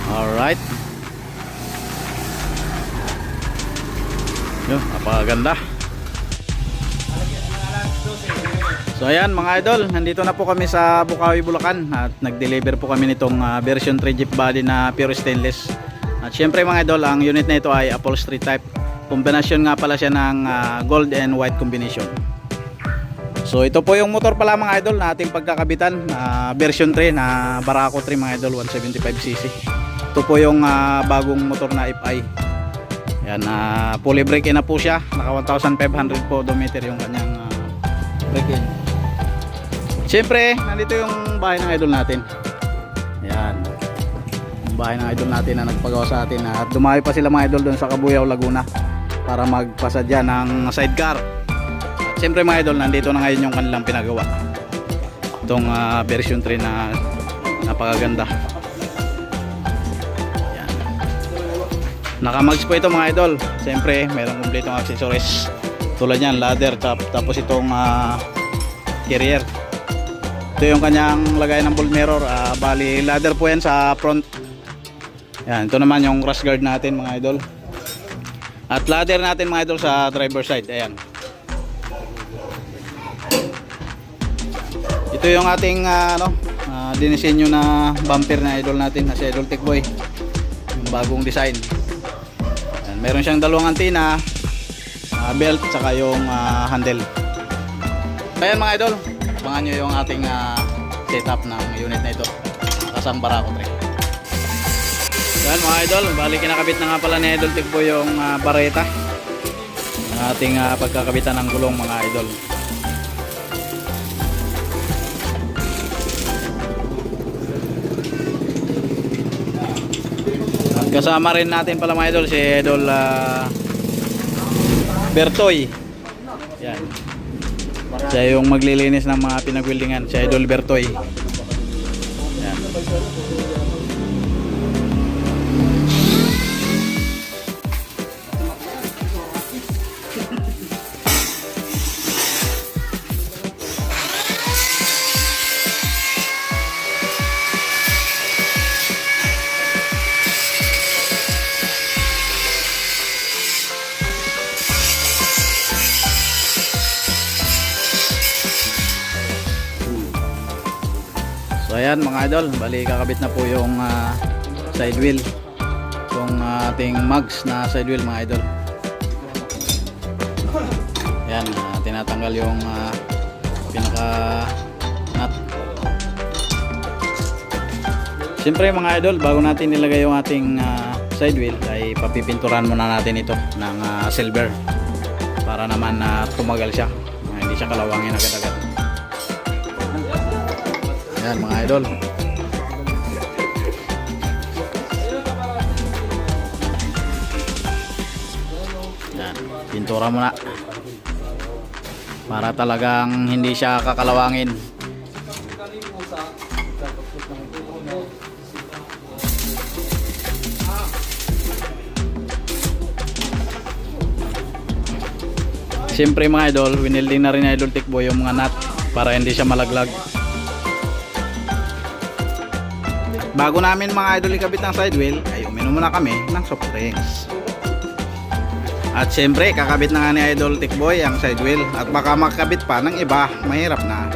Alright. Yun, napakaganda. So ayan mga idol, nandito na po kami sa Bukawi, Bulacan at nag-deliver po kami nitong version 3 jeep body na pure stainless. At syempre mga idol, ang unit na ito ay upholstery type. Kombinasyon nga pala siya ng gold and white combination. So ito po yung motor pala mga idol na ating pagkakabitan, version 3 na Barako 3 mga idol, 175cc. Ito po yung bagong motor na FI. Yan, fully brake in na po siya, naka 1,500 po odometer yung kanyang brake in. Siyempre, nandito yung bahay ng idol natin. Ayan. Yung bahay ng idol natin na nagpagawa sa atin. At dumayo pa sila mga idol doon sa Cabuyao, Laguna para magpasadya ng sidecar. At siyempre mga idol, nandito na ngayon yung kanilang pinagawa. Itong version 3 na napakaganda. Ayan. Naka-mags po ito mga idol. Siyempre, mayroong kumpletong accessories. Tulad yan, ladder, tapos itong carrier. Ito yung kanyang lagay ng ball mirror, bali ladder po yan sa front. Yan, ito naman yung crash guard natin mga idol. At ladder natin mga idol sa driver side. Ayan. Ito yung ating dinisenyo na bumper na idol natin, na si Idol Tikboy. Yung bagong design. Yan, meron siyang dalawang antenna, belt, saka yung handle. Ayan mga idol, abangan nyo yung ating setup ng unit na ito, kasang Barako 3. Yan mga idol, bali kinakabit na nga pala ni Idol Tikboy yung bareta ng ating pagkakabitan ng gulong mga idol. At kasama rin natin pala mga idol si Idol Bertoy. Yan, siya yung maglilinis ng mga pinagwildingan, si Idol Bertoy. Yan. So ayan mga idol, bali kakabit na po yung side wheel, yung ating mags na side wheel mga idol. Ayan, tinatanggal yung pinaka nut. Siyempre mga idol, bago natin nilagay yung ating side wheel ay papipinturan muna natin ito ng silver para naman tumagal siya, hindi siya kalawangin agad-agad. Yan mga idol. Yan, pintura muna para talagang hindi siya kakalawangin. Siyempre mga idol, winilding na rin ni Idol Tikboy yung mga nut para hindi siya malaglag. Bago namin mga idol ikabit ng side wheel ay uminom muna kami ng soft drinks. At syempre kakabit na nga ni Idol Tikboy ang side wheel, at baka makakabit pa ng iba, mahirap na.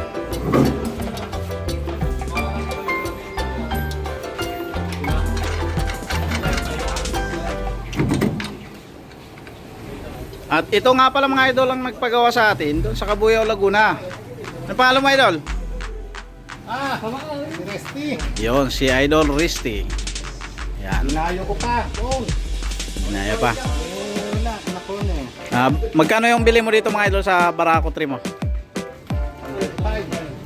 At ito nga pala mga idol ang nagpagawa sa atin doon sa Cabuyao, Laguna. Ano pangalan mo idol? Risty. Yun, si Idol Risty. Yan. Inayo ko pa. Inaya pa. Wala, anak ko na. Magkano yung bili mo dito mga idol sa Barako 3 mo?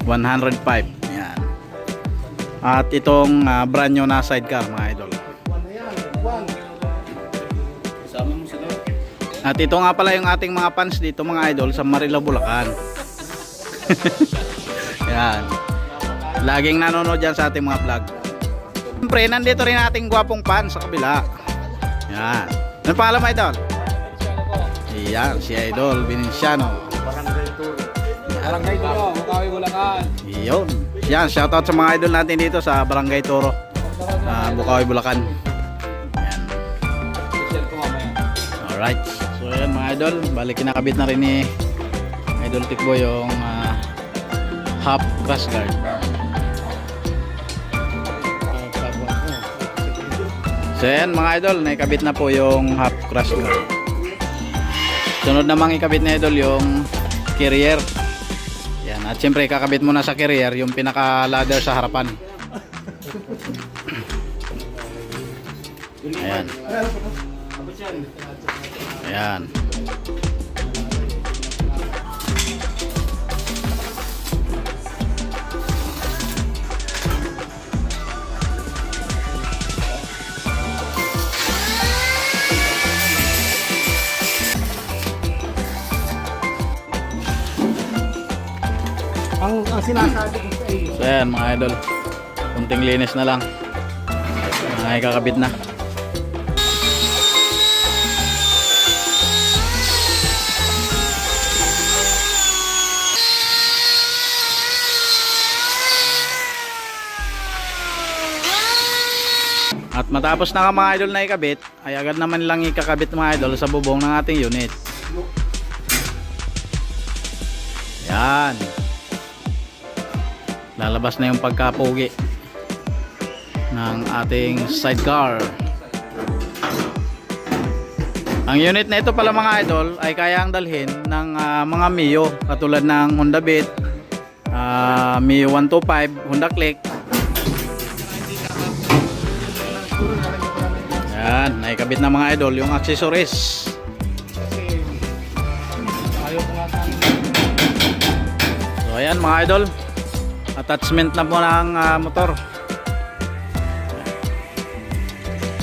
105. Yan. At itong brand new na sidecar mga idol. At ito nga pala yung ating mga fans dito mga idol sa Marilao, Bulacan. Yan. Laging nanonood dyan sa ating mga vlog. Siyempre, nandito rin ating gwapong fan sa kabila. Yan. Ano pangalan mo idol? Yan, si Idol Venenciano. Barangay Turo. Barangay Turo, Bukawi, Bulacan. Yun. Yan, shoutout sa mga idol natin dito sa Barangay Toro. Bukawi, Bulacan. Ayan. Alright. So ayan mga idol, balik kinakabit na rin ni Idol Tikbo yung half crash guard. So ayan mga idol, naikabit na po yung half crash guard. Sunod namang ikabit na idol yung carrier. Yan, at syempre kakabit muna sa carrier yung pinaka ladder sa harapan. Ayan. Ayan. Ang sinasabi ko sa iyo. So ayan mga idol, kunting linis na lang, kakabit na. At matapos na mga idol na ikabit, ay agad naman lang ikakabit mga idol sa bubong ng ating unit. Yan, lalabas na yung pagkapogi ng ating sidecar. Ang unit na ito pala mga idol ay kayang dalhin ng mga Mio katulad ng Honda Beat, Mio 125, Honda Click. Yan, naikabit na mga idol yung accessories. So ayan mga idol, attachment na po ng motor.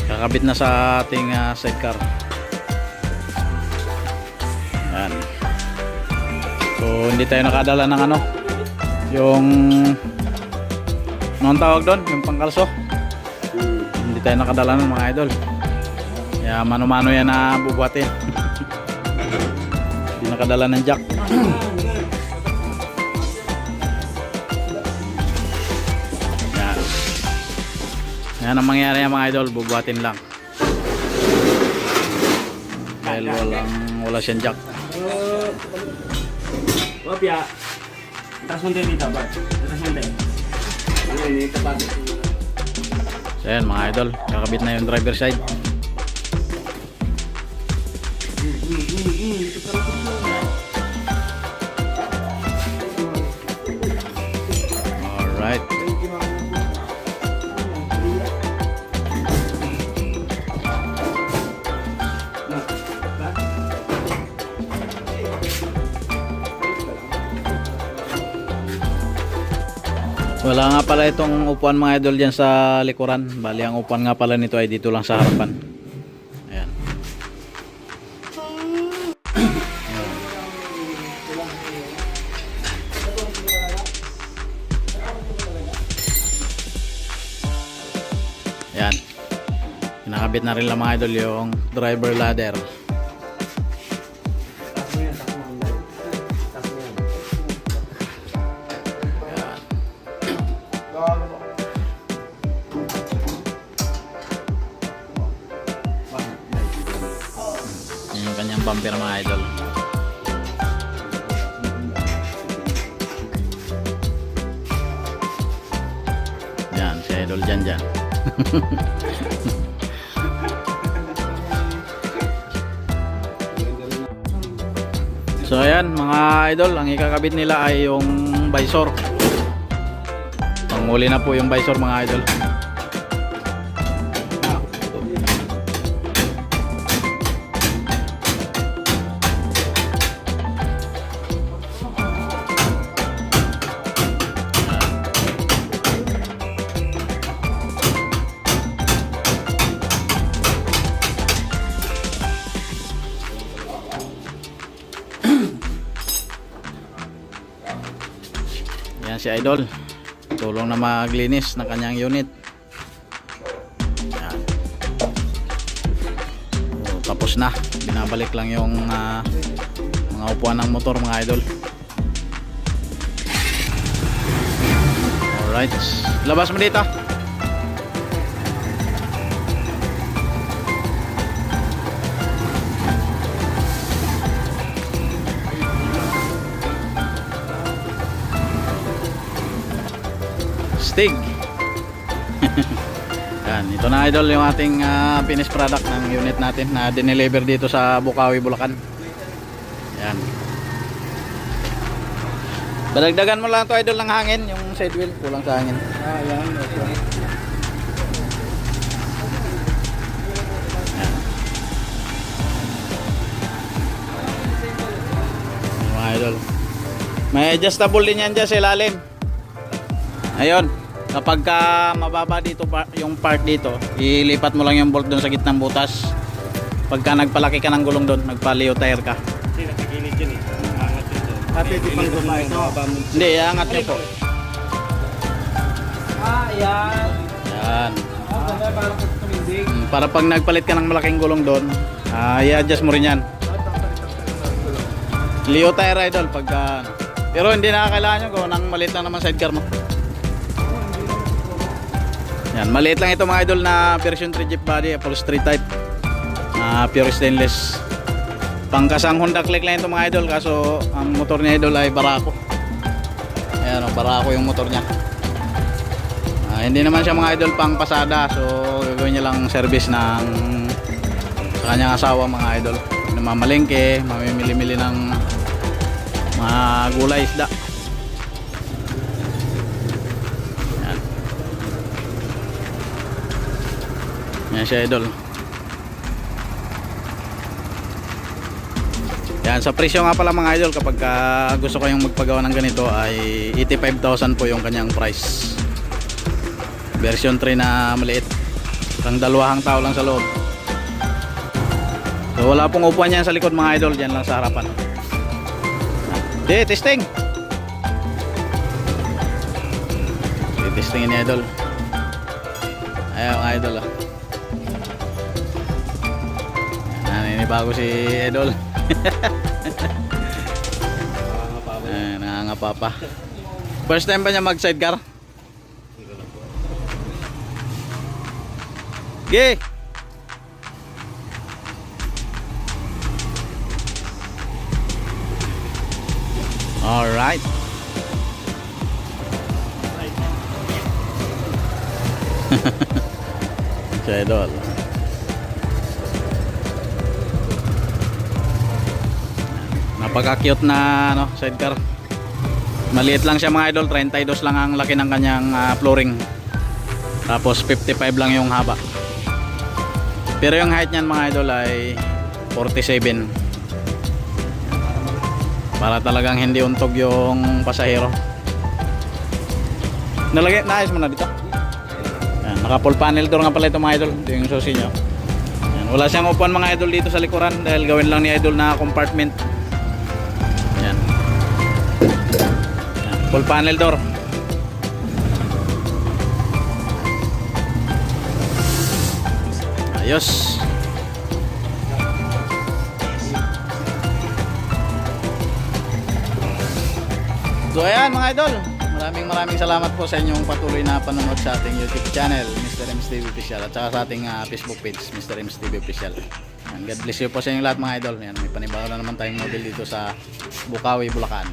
Kakabit na sa ating sidecar. Yan. So hindi tayo nakadala ng ano, yung anong tawag doon, yung pangkalso. Hindi tayo nakadala ng mga idol. Kaya mano-mano yan na bubuhatin. Hindi nakadala ng jack. Yan. Yan ang mangyayari yan mga idol, bubuhatin lang. Dahil wala siyang jack. Wapya. Taas mo tayo dito, Bart. Taas mo tayo. So yan mga idol, kakabit na yung driver side. Alright. Wala nga pala itong upuan mga idol dyan sa likuran. Bali ang upuan nga pala nito ay dito lang sa harapan. Ayan. Ayan. Kinakabit na rin lang mga idol yung driver ladder. Yung kanyang bumper mga idol. Yan, si idol dyan. So ayan mga idol, ang ikakabit nila ay yung visor. Panghuli na po yung visor mga idol. Yan si idol, tulong na maglinis ng kanyang unit. Yan. So, tapos na, binabalik lang yung mga upuan ng motor mga idol. Alright, labas mo dito. Stig. Yan, ito na idol yung ating finished product ng unit natin na dineliver dito sa Bukawi, Bulacan. Yan. Badagdagan mo lang to idol ng hangin, yung side wheel kulang sa hangin. Yan. Okay. Mga idol. May adjustable din yan dyan sa ilalim. Ayun. Kapag ka mababa dito yung part dito, ilipat mo lang yung bolt doon sa gitnang butas. Pagka nagpalaki ka ng gulong doon, nagpa-leo tire ka. Kasi nakagilid yun eh. Angat yun doon. Pwede pang guma ito. Hindi, iangat nyo po. Yan. Yan. Ganda, parang tumindig. Para pag nagpalit ka ng malaking gulong doon, i-adjust mo rin yan. Leo tire idol pagka pero hindi na kailangan nyo kung nang maliit lang naman sidecar mo. Yan, maliit lang ito mga idol na version 3 Jeep body, upholstery type. Pure stainless. Pangkasang Honda Click lang ito mga idol, kaso ang motor ni idol ay Barako. Ayan o, Barako yung motor niya. Hindi naman siya mga idol pang pasada, so gagawin niya lang service ng sa kanyang asawa mga idol. Namamalengke, mamimili-mili ng mga gulay, isda. Yan. Yan siya idol. Yan, sa presyo nga pala mga idol, kapag gusto kayong magpagawa ng ganito ay 85,000 po yung kanyang price. Version 3 na maliit. Pang dalawang tao lang sa loob. So wala pong upuan yan sa likod mga idol, dyan lang sa harapan. Di, testing. Testingin ni idol. Ayaw mga idol. Naninibago si idol. Nangangapa pa. First time ba niya mag sidecar? Okay. Alright. Si idol. Napaka-cute na sidecar. Maliit lang siya mga idol, 32 lang ang laki ng kanyang flooring. Tapos 55 lang yung haba. Pero yung height niyan mga idol ay 47. Para talagang hindi untog yung pasahero. Naayos mo na dito. Yan, naka full panel door nga pala ito mga idol. Ito yung susi nyo. Yan, wala siyang upuan mga idol dito sa likuran dahil gawin lang ni idol na compartment. Yan. Yan, full panel door. Ayos. So ayan mga idol, maraming salamat po sa inyong patuloy na panonood sa ating YouTube channel, Mr. M's TV Official, at saka sa ating Facebook page, Mr. M's TV Official. And God bless you po sa inyong lahat mga idol. Yan, may panibago na naman tayong model dito sa Bukawi, Bulacan.